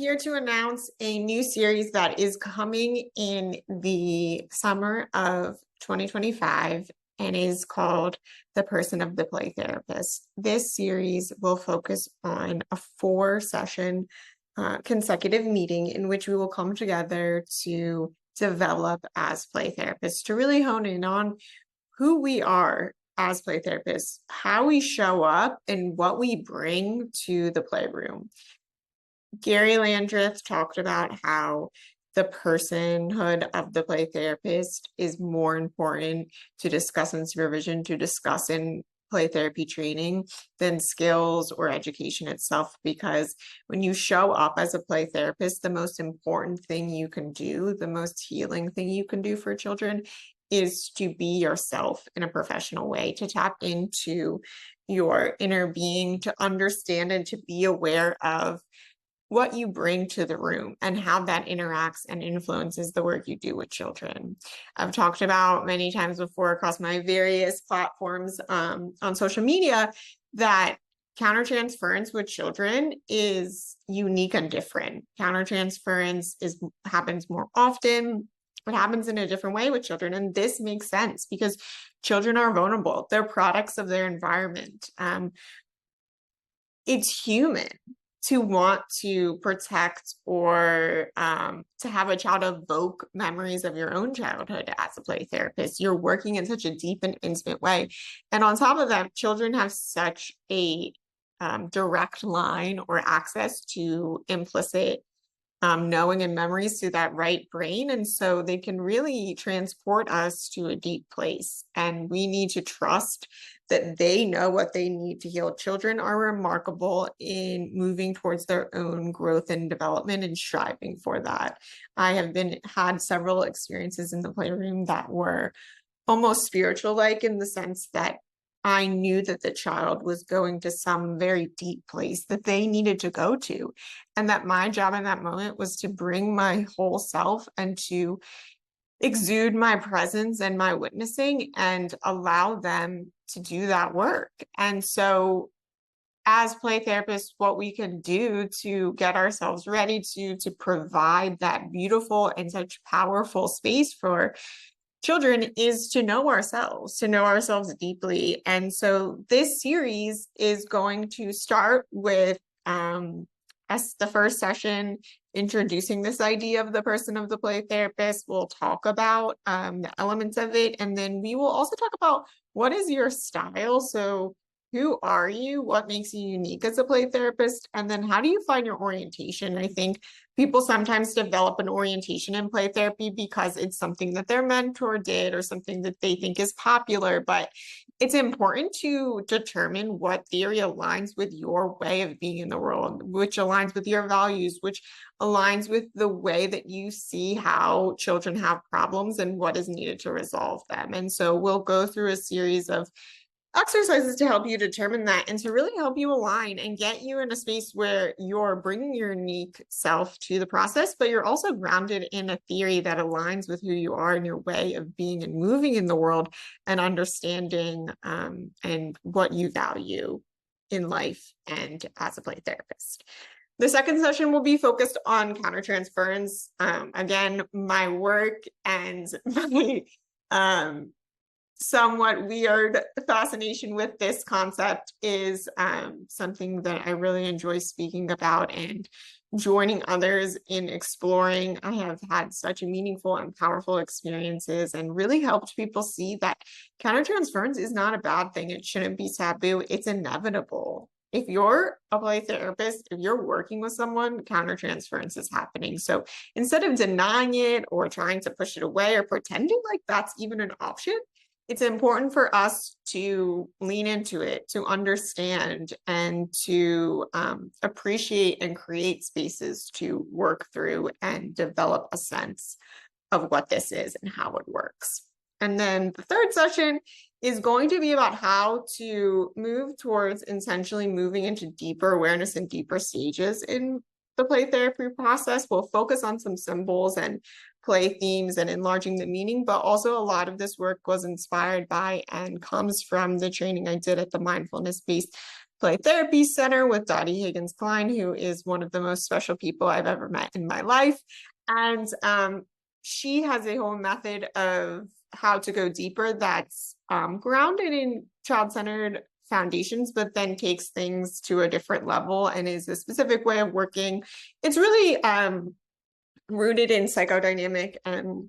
here to announce a new series that is coming in the summer of 2025 and is called The Person of the Play Therapist. This series will focus on a 4-session consecutive meeting in which we will come together to develop as play therapists, to really hone in on who we are as play therapists, how we show up, and what we bring to the playroom. Gary Landreth talked about how the personhood of the play therapist is more important to discuss in supervision, to discuss in play therapy training than skills or education itself, because when you show up as a play therapist, the most important thing you can do, the most healing thing you can do for children is to be yourself in a professional way, to tap into your inner being, to understand and to be aware of what you bring to the room and how that interacts and influences the work you do with children. I've talked about many times before across my various platforms on social media that countertransference with children is unique and different. Countertransference happens more often. It happens in a different way with children. And this makes sense because children are vulnerable. They're products of their environment. It's human to want to protect or to have a child evoke memories of your own childhood as a play therapist. You're working in such a deep and intimate way. And on top of that, children have such a direct line or access to implicit knowing and memories through that right brain. And so they can really transport us to a deep place. And we need to trust that they know what they need to heal. Children are remarkable in moving towards their own growth and development and striving for that. I have had several experiences in the playroom that were almost spiritual-like, in the sense that I knew that the child was going to some very deep place that they needed to go to. And that my job in that moment was to bring my whole self and to exude my presence and my witnessing and allow them to do that work. And so as play therapists, what we can do to get ourselves ready to provide that beautiful and such powerful space for children is to know ourselves deeply. And so this series is going to start with as the first session, introducing this idea of the person of the play therapist. We'll talk about the elements of it. And then we will also talk about what is your style. So who are you? What makes you unique as a play therapist? And then how do you find your orientation? I think people sometimes develop an orientation in play therapy because it's something that their mentor did or something that they think is popular, but it's important to determine what theory aligns with your way of being in the world, which aligns with your values, which aligns with the way that you see how children have problems and what is needed to resolve them. And so we'll go through a series of exercises to help you determine that and to really help you align and get you in a space where you're bringing your unique self to the process, but you're also grounded in a theory that aligns with who you are and your way of being and moving in the world and understanding and what you value in life and as a play therapist. The second session will be focused on countertransference. Again, my work and my somewhat weird fascination with this concept is something that I really enjoy speaking about and joining others in exploring. I have had such meaningful and powerful experiences and really helped people see that countertransference is not a bad thing. It shouldn't be taboo. It's inevitable. If you're a play therapist, if you're working with someone, countertransference is happening. So instead of denying it or trying to push it away or pretending like that's even an option, it's important for us to lean into it, to understand, and to appreciate and create spaces to work through and develop a sense of what this is and how it works. And then the third session is going to be about how to move towards intentionally moving into deeper awareness and deeper stages in the play therapy process. We'll focus on some symbols and play themes and enlarging the meaning, but also a lot of this work was inspired by and comes from the training I did at the mindfulness-based Play Therapy Center with Dottie Higgins Klein, who is one of the most special people I've ever met in my life. And she has a whole method of how to go deeper that's grounded in child-centered foundations, but then takes things to a different level and is a specific way of working. It's really rooted in psychodynamic and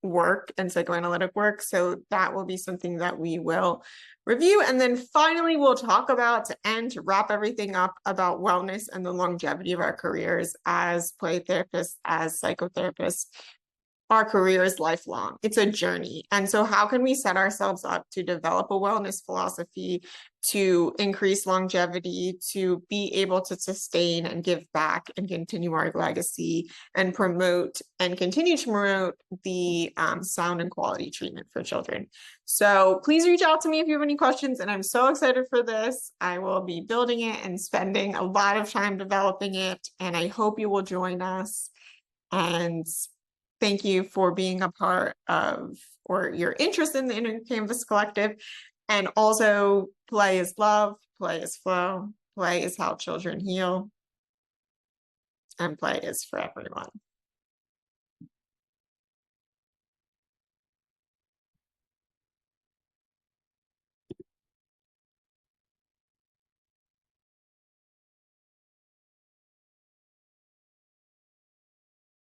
work and psychoanalytic work. So that will be something that we will review. And then finally, we'll talk about, to end, to wrap everything up, about wellness and the longevity of our careers as play therapists, as psychotherapists. Our career is lifelong. It's a journey. And so how can we set ourselves up to develop a wellness philosophy, to increase longevity, to be able to sustain and give back and continue our legacy and promote and continue to promote the sound and quality treatment for children. So please reach out to me if you have any questions. And I'm so excited for this. I will be building it and spending a lot of time developing it. And I hope you will join us. And thank you for being a part of, or your interest in the Inner Canvas Collective. And also, play is love, play is flow, play is how children heal, and play is for everyone.